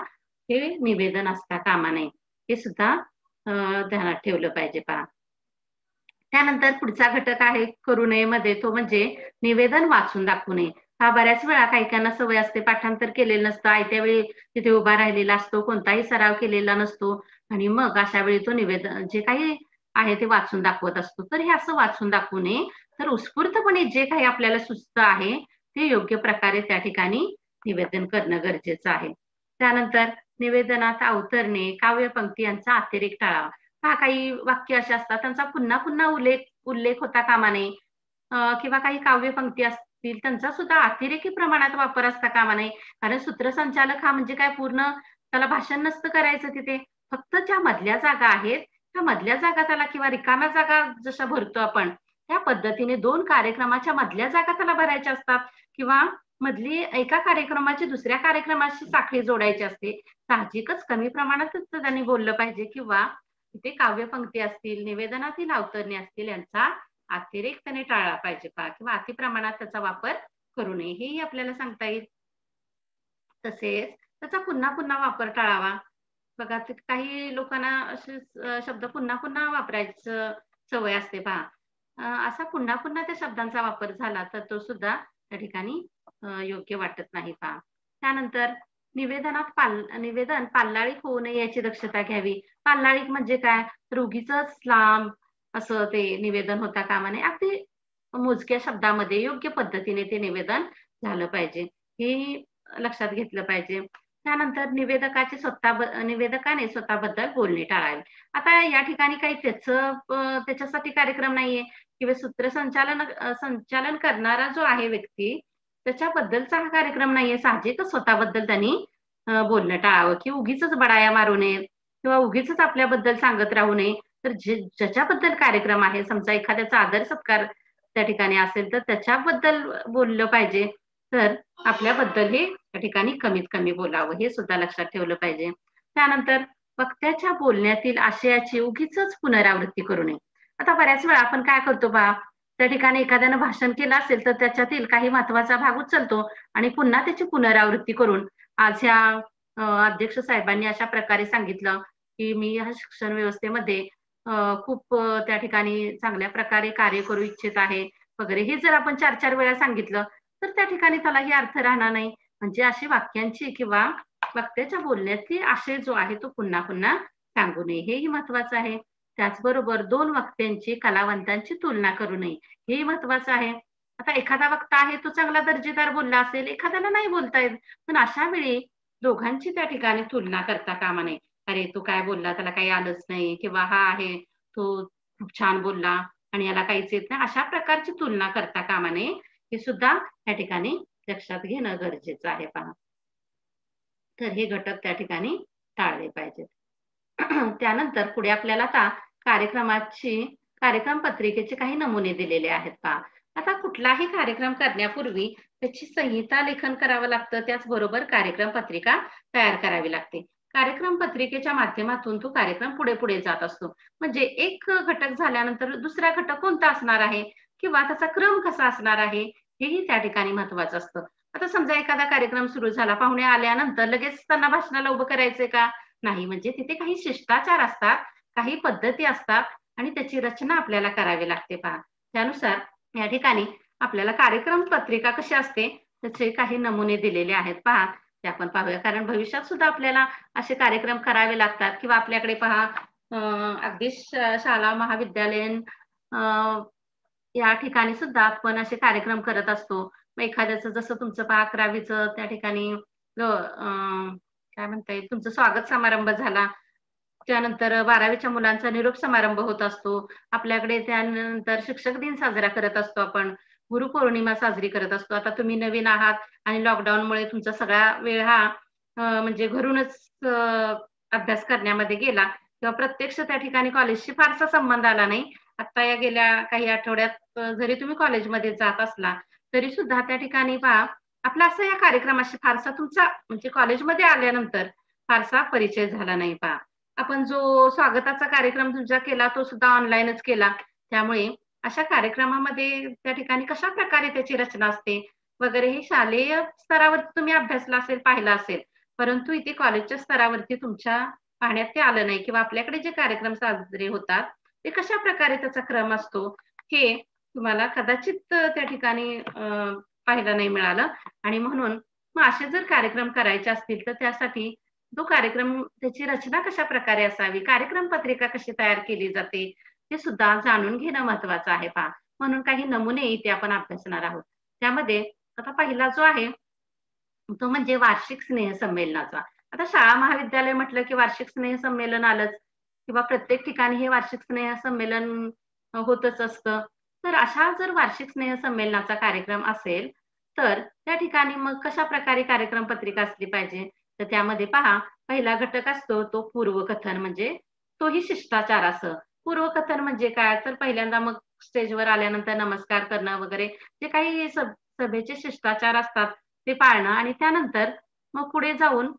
हे निवेदन असता कामा नये. हे सुद्धा ध्यानात ठेवलं पाहिजे पहा. त्यानंतर पुढचा घटक आहे करू नये मध्ये, तो म्हणजे निवेदन वाचून दाखवू नये. हा बऱ्याच वेळा काहीकांना सवय असते, पाठांतर केलेलं नसतं, आयत्या वेळी तिथे उभा राहिलेला असतो, कोणताही सराव केलेला नसतो, आणि मग अशा वेळी तो निवेदन जे काही आहे ते वाचून दाखवत असतो. तर हे असं वाचून दाखवू नये, तर उत्स्फूर्तपणे जे काही आपल्याला सुचतं आहे ते योग्य प्रकारे त्या ठिकाणी निवेदन करणं गरजेचं आहे. त्यानंतर निवेदनात अवतरणे, काव्यपंक्ती यांचा अतिरेक टाळावा. हा, काही वाक्य असे असतात त्यांचा पुन्हा पुन्हा उल्लेख उल्लेख होता कामा नये, किंवा काही काव्यपंक्ती असतील त्यांचा सुद्धा अतिरेकी प्रमाणात वापर असता कामा नये. कारण सूत्रसंचालक हा म्हणजे काय, पूर्ण त्याला भाषण नसतं करायचं तिथे, फक्त ज्या मधल्या जागा आहेत त्या मधल्या जागा त्याला, किंवा रिकाम्या जागा जशा भरतो आपण त्या पद्धतीने 2 कार्यक्रमाच्या मधल्या जागा त्याला भरायच्या असतात, किंवा मधली एका कार्यक्रमाची दुसऱ्या कार्यक्रमाशी साखळी जोडायची असते. साहजिकच कमी प्रमाणातच त्यांनी बोललं पाहिजे, किंवा तिथे काव्यपंक्ती असतील, निवेदनातील अवतरणे असतील, यांचा अतिरेक त्याने टाळला पाहिजे पहा, किंवा अतिप्रमाणात त्याचा वापर करू नये, हेही आपल्याला सांगता येईल. तसेच त्याचा पुन्हा पुन्हा वापर टाळावा. बघा, काही लोकांना असे शब्द पुन्हा पुन्हा वापरायचं सवय असते पहा. असा पुन्हा पुन्हा त्या शब्दांचा वापर झाला तर तो सुद्धा त्या ठिकाणी योग्य वाटत नाही पहा. त्यानंतर निवेदनात निवेदन पाल्लाळिक होऊ नये याची दक्षता घ्यावी. पाल्लाळिक म्हणजे काय, तर उगीचच लांब असं ते निवेदन होता कामा नये. अगदी मोजक्या शब्दामध्ये योग्य पद्धतीने ते निवेदन झालं पाहिजे, हे लक्षात घेतलं पाहिजे. त्यानंतर निवेदकाने स्वतःबद्दल बोलणे टाळावे. आता या ठिकाणी काही त्याच्यासाठी कार्यक्रम नाहीये, किंवा संचालन करणारा जो आहे व्यक्ती त्याच्याबद्दलचा हा कार्यक्रम नाहीये. साहजिकच स्वतःबद्दल त्यांनी बोलणं टाळावं, की उगीचच बडाया मारू नये, किंवा उगीचच आपल्याबद्दल सांगत राहू नये. तर ज्याच्याबद्दल कार्यक्रम आहे, समजा एखाद्याचा आदर सत्कार त्या ठिकाणी असेल तर त्याच्याबद्दल बोललं पाहिजे, तर आपल्याबद्दल हे त्या ठिकाणी कमीत कमी बोलावं, हे सुद्धा लक्षात ठेवलं पाहिजे. त्यानंतर वक्त्याच्या बोलण्यातील आशयाची उगीचच पुनरावृत्ती करू नये. आता बऱ्याच वेळा आपण काय करतो बा, त्या ठिकाणी एखाद्यानं भाषण केलं असेल तर त्याच्यातील काही महत्वाचा भाग उचलतो आणि पुन्हा त्याची पुनरावृत्ती करून, आज ह्या अध्यक्ष साहेबांनी अशा प्रकारे सांगितलं की मी ह्या शिक्षण व्यवस्थेमध्ये खूप त्या ठिकाणी चांगल्या प्रकारे कार्य करू इच्छित आहे वगैरे, हे जर आपण 4-4 वेळा सांगितलं तर त्या ठिकाणी त्यालाही अर्थ राहणार नाही. म्हणजे अशी वाक्यांची किंवा वक्त्याच्या बोलण्याची आशय जो आहे तो पुन्हा पुन्हा सांगू नये, हेही महत्वाचं आहे. त्याचबरोबर 2 वक्त्यांची, कलावंतांची तुलना करू नये, हेही महत्वाचं आहे. आता एखादा वक्ता आहे तो चांगला दर्जेदार बोलला असेल, एखाद्याला नाही बोलता येत. पण अशा वेळी दोघांची त्या ठिकाणी तुलना करता कामा नये. "अरे, तो काय बोलला, त्याला काही आलंच नाही" किंवा "हा आहे, तो खूप छान बोलला आणि याला काहीच येत नाही." अशा प्रकारची तुलना करता कामा नये. हे सुद्धा त्या ठिकाणी लक्षात घेणं गरजेचं आहे पहा. तर हे घटक त्या ठिकाणी टाळले पाहिजेत. त्यानंतर पुढे आपल्याला आता कार्यक्रमाची कार्यक्रम पत्रिकेचे काही नमुने दिलेले आहेत पहा. आता कुठलाही कार्यक्रम करण्यापूर्वी त्याची संहिता लेखन करावं लागतं. त्याचबरोबर कार्यक्रम पत्रिका तयार करावी लागते. कार्यक्रम पत्रिकेच्या माध्यमातून तो कार्यक्रम पुढे-पुढे जात असतो. म्हणजे एक घटक झाल्यानंतर दुसरा घटक कोणता असणार आहे किंवा त्याचा क्रम कसा असणार आहे, हेही त्या ठिकाणी महत्त्वाचं असतं. आता समजा एखादा कार्यक्रम सुरू झाला, पाहुणे आल्यानंतर लगेच त्यांना भाषणाला उभं करायचंय का? नाही, म्हणजे तिथे काही शिष्टाचार असतात, काही पद्धती असतात आणि त्याची रचना आपल्याला करावी लागते पहा. त्यानुसार या ठिकाणी आपल्याला कार्यक्रम पत्रिका कशी असते, त्याचे काही नमुने दिलेले आहेत पहा. ते आपण पाहूया. कारण भविष्यात सुद्धा आपल्याला असे कार्यक्रम करावे लागतात किंवा आपल्याकडे पहा अगदी शाळा, महाविद्यालयीन या ठिकाणी सुद्धा आपण असे कार्यक्रम करत असतो. मग एखाद्याचं जसं तुमचं पहा 11वीचं त्या ठिकाणी काय म्हणता येईल तुमचं स्वागत समारंभ झाला. त्यानंतर 12वीच्या मुलांचा निरोप समारंभ होत असतो. आपल्याकडे त्यानंतर शिक्षक दिन साजरा करत असतो आपण. गुरुपौर्णिमा साजरी करत असतो. आता तुम्ही नवीन आहात आणि लॉकडाऊनमुळे तुमचा सगळा वेळ हा म्हणजे घरूनच अभ्यास करण्यामध्ये गेला किंवा प्रत्यक्ष त्या ठिकाणी कॉलेजशी फारसा संबंध आला नाही. आता या गेल्या काही आठवड्यात जरी तुम्ही कॉलेजमध्ये जात असला, तरी सुद्धा त्या ठिकाणी पहा आपला असा या कार्यक्रमाशी फारसा तुमचा म्हणजे कॉलेजमध्ये आल्यानंतर फारसा परिचय झाला नाही पहा. आपण जो स्वागताचा कार्यक्रम तुमचा केला तो सुद्धा ऑनलाईनच केला. त्यामुळे अशा कार्यक्रमामध्ये त्या ठिकाणी कशाप्रकारे त्याची रचना असते वगैरे हे शालेय स्तरावरती तुम्ही अभ्यासला असेल, पाहिलं असेल. परंतु इथे कॉलेजच्या स्तरावरती तुमच्या पाहण्यात ते आलं नाही किंवा आपल्याकडे जे कार्यक्रम साजरे होतात, ते कशाप्रकारे त्याचा क्रम असतो, हे तुम्हाला कदाचित त्या ठिकाणी पाहायला नाही मिळालं आणि म्हणून मग असे जर कार्यक्रम करायचे असतील, तर त्यासाठी तो कार्यक्रम त्याची रचना कशाप्रकारे असावी, कार्यक्रम पत्रिका कशी तयार केली जाते, हे सुद्धा जाणून घेणं महत्त्वाचं आहे पहा. म्हणून काही नमुने इथे आपण अभ्यासणार आहोत. त्यामध्ये आता पहिला जो आहे, तो म्हणजे वार्षिक स्नेहसंमेलनाचा. आता शाळा महाविद्यालय म्हटलं की वार्षिक स्नेहसंमेलन आलंच किंवा प्रत्येक ठिकाणी हे वार्षिक स्नेहसंमेलन होतच असतं. तर अशा जर वार्षिक स्नेहसंमेलनाचा कार्यक्रम असेल, तर त्या ठिकाणी मग कशाप्रकारे कार्यक्रम पत्रिका असली पाहिजे? तर त्यामध्ये पहा, पहिला घटक असतो तो पूर्वकथन म्हणजे तोही शिष्टाचारासह. पूर्वकथन म्हणजे काय? तर पहिल्यांदा मग स्टेजवर आल्यानंतर नमस्कार करणं वगैरे जे काही सभेचे शिष्टाचार असतात ते पाळणं आणि त्यानंतर मग पुढे जाऊन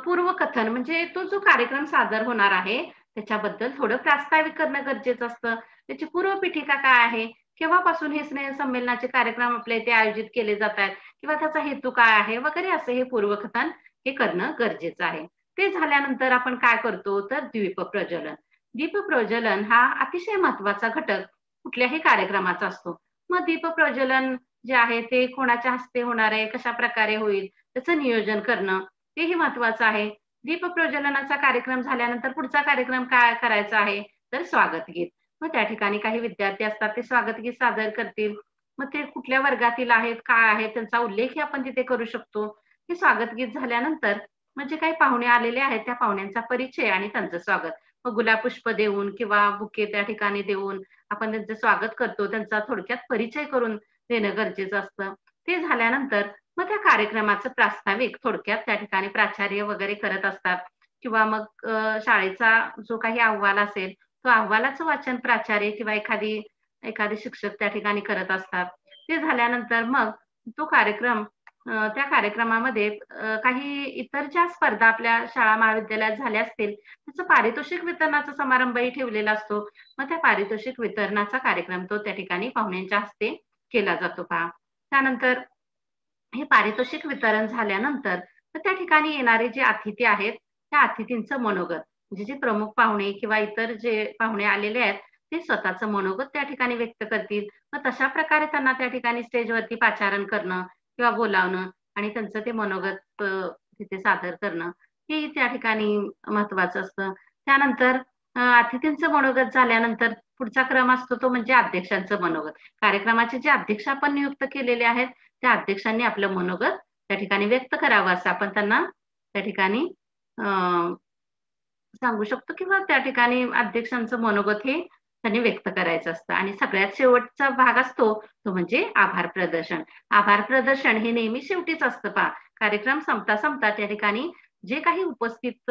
पूर्वकथन म्हणजे तो जो कार्यक्रम सादर होणार आहे, त्याच्याबद्दल थोडं प्रास्ताविक करणं गरजेचं असतं. त्याची पूर्वपीठिका काय आहे? केव्हापासून हे स्नेहसंमेलनाचे कार्यक्रम आपल्या इथे आयोजित केले जात आहेत किंवा त्याचा हेतू काय आहे वगैरे असं हे पूर्वकथन हे करणं गरजेचं आहे. ते झाल्यानंतर आपण काय करतो तर दीपप्रज्वलन. दीपप्रज्वलन हा अतिशय महत्त्वाचा घटक कुठल्याही कार्यक्रमाचा असतो. मग दीपप्रज्वलन जे आहे ते कोणाच्या हस्ते होणार आहे, कशाप्रकारे होईल, त्याचं नियोजन करणं तेही महत्वाचं आहे. दीपप्रज्वलनाचा कार्यक्रम झाल्यानंतर पुढचा कार्यक्रम काय करायचा आहे, तर स्वागत गीत. मग त्या ठिकाणी काही विद्यार्थी असतात ते स्वागत गीत सादर करतील. मग ते कुठल्या वर्गातील आहेत, काय आहेत त्यांचा उल्लेखही आपण तिथे करू शकतो. हे स्वागत गीत झाल्यानंतर मग जे काही पाहुणे आलेले आहेत त्या पाहुण्यांचा परिचय आणि त्यांचं स्वागत. मग गुलाबपुष्प देऊन किंवा बुके त्या ठिकाणी देऊन आपण त्यांचं स्वागत करतो. त्यांचा थोडक्यात परिचय करून देणं गरजेचं असतं. ते झाल्यानंतर मग त्या कार्यक्रमाचं प्रास्ताविक थोडक्यात त्या ठिकाणी प्राचार्य वगैरे करत असतात किंवा मग शाळेचा जो काही अहवाल असेल, तो अहवालाचं वाचन प्राचार्य किंवा एखादे शिक्षक त्या ठिकाणी करत असतात. ते झाल्यानंतर मग तो कार्यक्रम त्या कार्यक्रमामध्ये काही इतर ज्या स्पर्धा आपल्या शाळा महाविद्यालयात झाल्या असतील, त्याचं पारितोषिक वितरणाचा समारंभही ठेवलेला असतो. मग त्या पारितोषिक वितरणाचा कार्यक्रम तो त्या ठिकाणी पाहुण्यांच्या हस्ते केला जातो पहा. त्यानंतर हे पारितोषिक वितरण झाल्यानंतर तर त्या ठिकाणी येणारे जे अतिथी आहेत, त्या अतिथींचं मनोगत म्हणजे जे प्रमुख पाहुणे किंवा इतर जे पाहुणे आलेले आहेत, ते स्वतःचं मनोगत त्या ठिकाणी व्यक्त करतील. मग तशा प्रकारे त्यांना त्या ठिकाणी स्टेजवरती पाचारण करणं किंवा बोलावणं आणि त्यांचं ते मनोगत तिथे सादर करणं, हे त्या ठिकाणी महत्त्वाचं असतं. त्यानंतर अतिथींचं मनोगत झाल्यानंतर पुढचा क्रम असतो तो म्हणजे अध्यक्षांचं मनोगत. कार्यक्रमाचे जे अध्यक्ष आपण नियुक्त केलेले आहेत, त्या अध्यक्षांनी आपलं मनोगत त्या ठिकाणी व्यक्त करावं असं आपण त्यांना त्या ठिकाणी अ, सांगू शकतो किंवा त्या ठिकाणी अध्यक्षांचं मनोगत हे त्यांनी व्यक्त करायचं असतं आणि सगळ्यात शेवटचा भाग असतो तो म्हणजे आभार प्रदर्शन. आभार प्रदर्शन हे नेहमी शेवटीच असतं पहा. कार्यक्रम संपता त्या ठिकाणी जे काही उपस्थित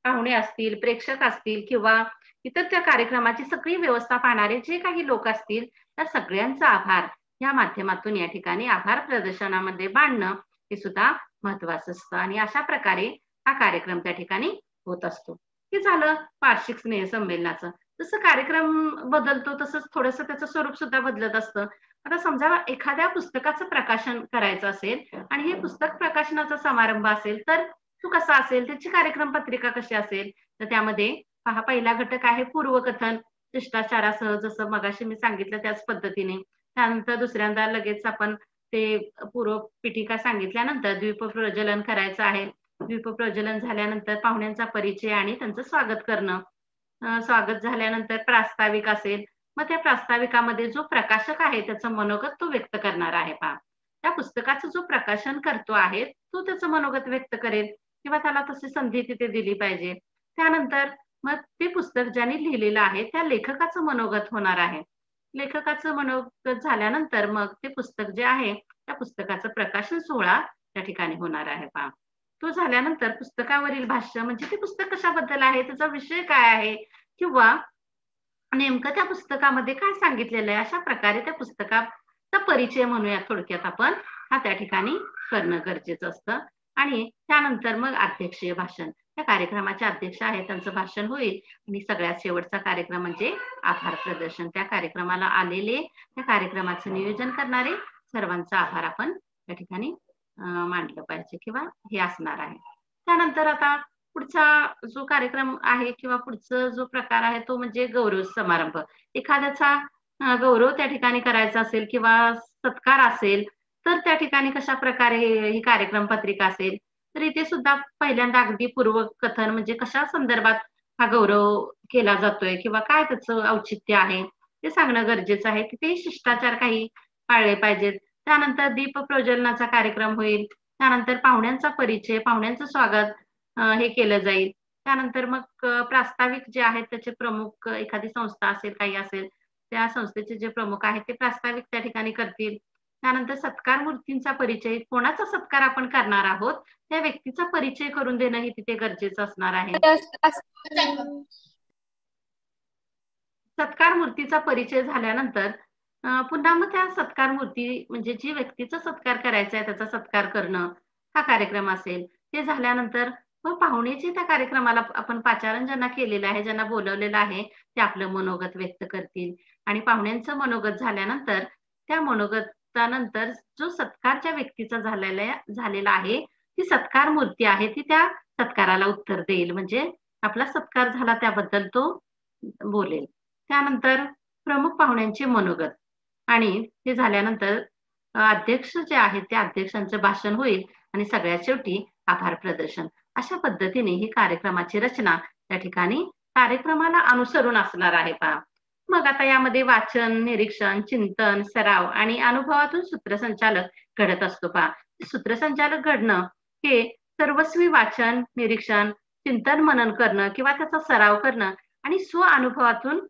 पाहुणे असतील, प्रेक्षक असतील किंवा इतर त्या कार्यक्रमाची सगळी व्यवस्था पाहणारे जे काही लोक असतील, त्या सगळ्यांचा आभार या माध्यमातून या ठिकाणी आभार प्रदर्शनामध्ये मांडणं हे सुद्धा महत्वाचं असतं आणि अशा प्रकारे हा कार्यक्रम त्या ठिकाणी होत असतो. हे झालं वार्षिक स्नेहसंमेलनाचं. जसं कार्यक्रम बदलतो तसंच थोडंसं त्याचं स्वरूप सुद्धा बदलत असतं. आता समजा एखाद्या पुस्तकाचं प्रकाशन करायचं असेल आणि हे पुस्तक प्रकाशनाचा समारंभ असेल, तर तो कसा असेल? त्याची कार्यक्रम पत्रिका कशी असेल? तर त्यामध्ये पहा पहिला घटक आहे पूर्वकथन शिष्टाचारासह जसं मगाशी मी सांगितलं त्याच पद्धतीने. त्यानंतर दुसऱ्यांदा लगेच आपण ते पूर्व पीठिका सांगितल्यानंतर द्वीपप्रज्वलन करायचं आहे. द्वीपप्रज्वलन झाल्यानंतर पाहुण्यांचा परिचय आणि त्यांचं स्वागत करणं. स्वागत झाल्यानंतर प्रास्ताविक असेल. मग त्या प्रास्ताविकामध्ये जो प्रकाशक आहे त्याचं मनोगत तो व्यक्त करणार आहे पहा. त्या पुस्तकाचं जो प्रकाशन करतो आहे, तो त्याचं मनोगत व्यक्त करेल किंवा त्याला तशी संधी तिथे दिली पाहिजे. त्यानंतर मग ते पुस्तक ज्याने लिहिलेलं आहे, त्या लेखकाचं मनोगत होणार आहे. लेखकाचं मनोगत झाल्यानंतर मग ते पुस्तक जे आहे, त्या पुस्तकाचं प्रकाशन सोहळा त्या ठिकाणी होणार आहे पहा. तो झाल्यानंतर पुस्तकावरील भाष्य म्हणजे ते पुस्तक कशाबद्दल आहे, त्याचा विषय काय आहे किंवा नेमकं त्या पुस्तकामध्ये काय सांगितलेलं आहे, अशा प्रकारे त्या पुस्तकाचा परिचय म्हणूया थोडक्यात आपण हा त्या ठिकाणी करणं गरजेचं असतं. आणि त्यानंतर मग अध्यक्षीय भाषण. त्या कार्यक्रमाचे अध्यक्ष आहेत त्यांचं भाषण होईल आणि सगळ्यात शेवटचा कार्यक्रम म्हणजे आभार प्रदर्शन. त्या कार्यक्रमाला आलेले, त्या कार्यक्रमाचं नियोजन करणारे सर्वांचा आभार आपण त्या ठिकाणी मांडलं पाहिजे किंवा हे असणार आहे. त्यानंतर आता पुढचा जो कार्यक्रम आहे किंवा पुढचा जो प्रकार आहे तो म्हणजे गौरव समारंभ. एखाद्याचा गौरव त्या ठिकाणी करायचा असेल किंवा सत्कार असेल, तर त्या ठिकाणी कशाप्रकारे ही कार्यक्रम पत्रिका असेल, तर इथे सुद्धा पहिल्यांदा अगदी पूर्वकथन म्हणजे कशा संदर्भात हा गौरव केला जातोय किंवा काय त्याचं औचित्य आहे, ते सांगणं गरजेचं आहे. तिथे शिष्टाचार काही पाळले पाहिजेत. त्यानंतर दीपप्रज्वलनाचा कार्यक्रम होईल. त्यानंतर पाहुण्यांचा परिचय, पाहुण्यांचं स्वागत हे केलं जाईल. त्यानंतर मग प्रास्ताविक जे आहेत त्याचे प्रमुख एखादी संस्था असेल, काही असेल, त्या संस्थेचे जे प्रमुख आहेत ते प्रास्ताविक त्या ठिकाणी करतील. त्यानंतर सत्कार मूर्तींचा परिचय, कोणाचा सत्कार आपण करणार आहोत, त्या व्यक्तीचा परिचय करून देणं हे तिथे गरजेचं असणार आहे. सत्कार मूर्तीचा परिचय झाल्यानंतर पुन्हा मग त्या सत्कार मूर्ती म्हणजे जी व्यक्तीचा सत्कार करायचा आहे त्याचा सत्कार करणं हा कार्यक्रम असेल. ते झाल्यानंतर मग पाहुणे जे त्या कार्यक्रमाला आपण पाचारण ज्यांना केलेलं आहे, ज्यांना बोलवलेलं आहे, ते आपलं मनोगत व्यक्त करतील आणि पाहुण्यांचं मनोगत झाल्यानंतर त्या मनोगतानंतर जो सत्कार ज्या व्यक्तीचा झालेला आहे, ती सत्कार मूर्ती आहे ती त्या सत्काराला उत्तर देईल. म्हणजे आपला सत्कार झाला त्याबद्दल तो बोलेल. त्यानंतर प्रमुख पाहुण्यांचे मनोगत आणि ते झाल्यानंतर अध्यक्ष जे आहेत त्या अध्यक्षांचं भाषण होईल आणि सगळ्यात शेवटी आभार प्रदर्शन. अशा पद्धतीने ही कार्यक्रमाची रचना त्या ठिकाणी कार्यक्रमाला अनुसरून असणार आहे पहा. मग आता यामध्ये वाचन, निरीक्षण, चिंतन, सराव आणि अनुभवातून सूत्रसंचालक घडत असतो पहा. सूत्रसंचालक घडणं हे सर्वस्वी वाचन, निरीक्षण, चिंतन मनन करणं किंवा त्याचा सराव करणं आणि स्व अनुभवातून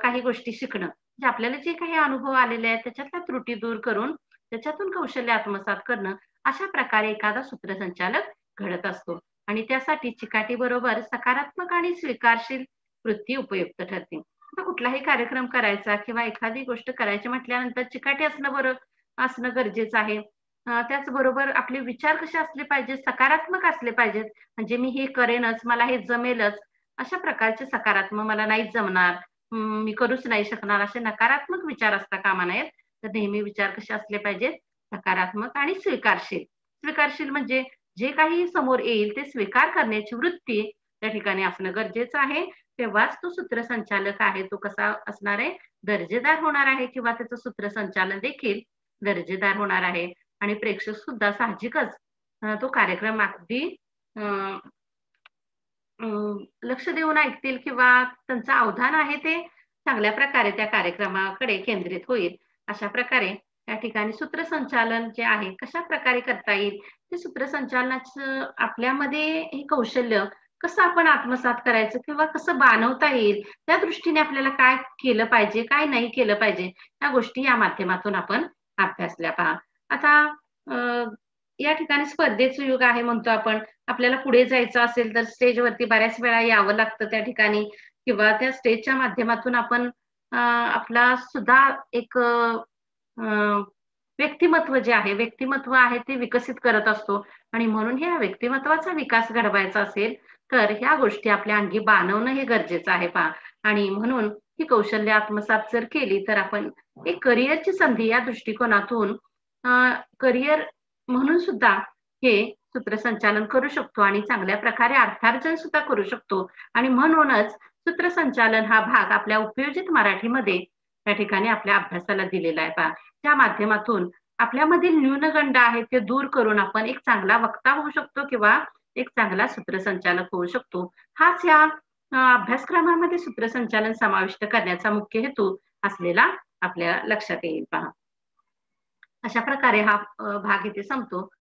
काही गोष्टी शिकणं. म्हणजे आपल्याला जे काही अनुभव आलेले आहेत त्याच्यातल्या त्रुटी दूर करून त्याच्यातून कौशल्य आत्मसात करणं, अशा प्रकारे एखादा सूत्रसंचालक घडत असतो आणि त्यासाठी चिकाटी बरोबर सकारात्मक आणि स्वीकारशील वृत्ती उपयुक्त ठरते. आता कुठलाही कार्यक्रम करायचा किंवा एखादी गोष्ट करायची म्हटल्यानंतर चिकाटी असणं गरजेचं आहे. त्याचबरोबर आपले विचार कसे असले पाहिजेत, सकारात्मक असले पाहिजेत. म्हणजे मी हे करेनच, मला हे जमेलच, अशा प्रकारचे सकारात्मक मला नाहीच जमणार, मी करूच नाही शकणार असे नकारात्मक विचार असता कामा नयेत. तर नेहमी विचार कसे असले पाहिजेत, सकारात्मक आणि स्वीकारशील. स्वीकारशील म्हणजे जे काही समोर येईल ते स्वीकार करण्याची वृत्ती त्या ठिकाणी असणं गरजेचं आहे. तेव्हाच तो सूत्रसंचालक आहे तो कसा असणार आहे, दर्जेदार होणार आहे किंवा त्याचं सूत्रसंचालन देखील दर्जेदार होणार आहे आणि प्रेक्षक सुद्धा साहजिकच तो कार्यक्रम अगदी लक्ष देऊन ऐकतील किंवा त्यांचं अवधान आहे ते चांगल्या प्रकारे त्या कार्यक्रमाकडे केंद्रित होईल. अशा प्रकारे त्या ठिकाणी सूत्रसंचालन जे आहे कशाप्रकारे करता येईल, ते सूत्रसंचालनाचं आपल्यामध्ये हे कौशल्य कसं आपण आत्मसात करायचं किंवा कसं बाणवता येईल, त्या दृष्टीने आपल्याला काय केलं पाहिजे, काय नाही केलं पाहिजे, या गोष्टी या माध्यमातून आपण अभ्यासल्या पहा. आता अ, या ठिकाणी स्पर्धेचं युग आहे म्हणतो आपण. आपल्याला पुढे जायचं असेल तर स्टेजवरती बऱ्याच वेळा यावं लागतं त्या ठिकाणी किंवा त्या स्टेजच्या माध्यमातून आपण आपला सुद्धा एक व्यक्तिमत्व जे आहे, व्यक्तिमत्व आहे ते विकसित करत असतो आणि म्हणून ह्या व्यक्तिमत्वाचा विकास घडवायचा असेल, तर ह्या गोष्टी आपल्या अंगी बाणवणं हे गरजेचं आहे पहा. आणि म्हणून ही कौशल्य आत्मसात जर केली, तर आपण एक करिअरची संधी या दृष्टिकोनातून करिअर म्हणून सुद्धा हे सूत्रसंचालन करू शकतो आणि चांगल्या प्रकारे अर्थार्जन सुद्धा करू शकतो आणि म्हणूनच सूत्रसंचालन हा भाग आपल्या उपयोजित मराठीमध्ये त्या ठिकाणी आपल्या अभ्यासाला दिलेला आहे पहा. त्या माध्यमातून आपल्यामधील न्यूनगंड आहेत ते दूर करून आपण एक चांगला वक्ता होऊ शकतो किंवा एक चांगला सूत्रसंचालक होऊ शकतो. हाच या अभ्यासक्रमामध्ये सूत्रसंचालन समाविष्ट करण्याचा मुख्य हेतू असलेला आपल्या लक्षात येईल पहा. अशा प्रकारे हा भाग इथे संपतो.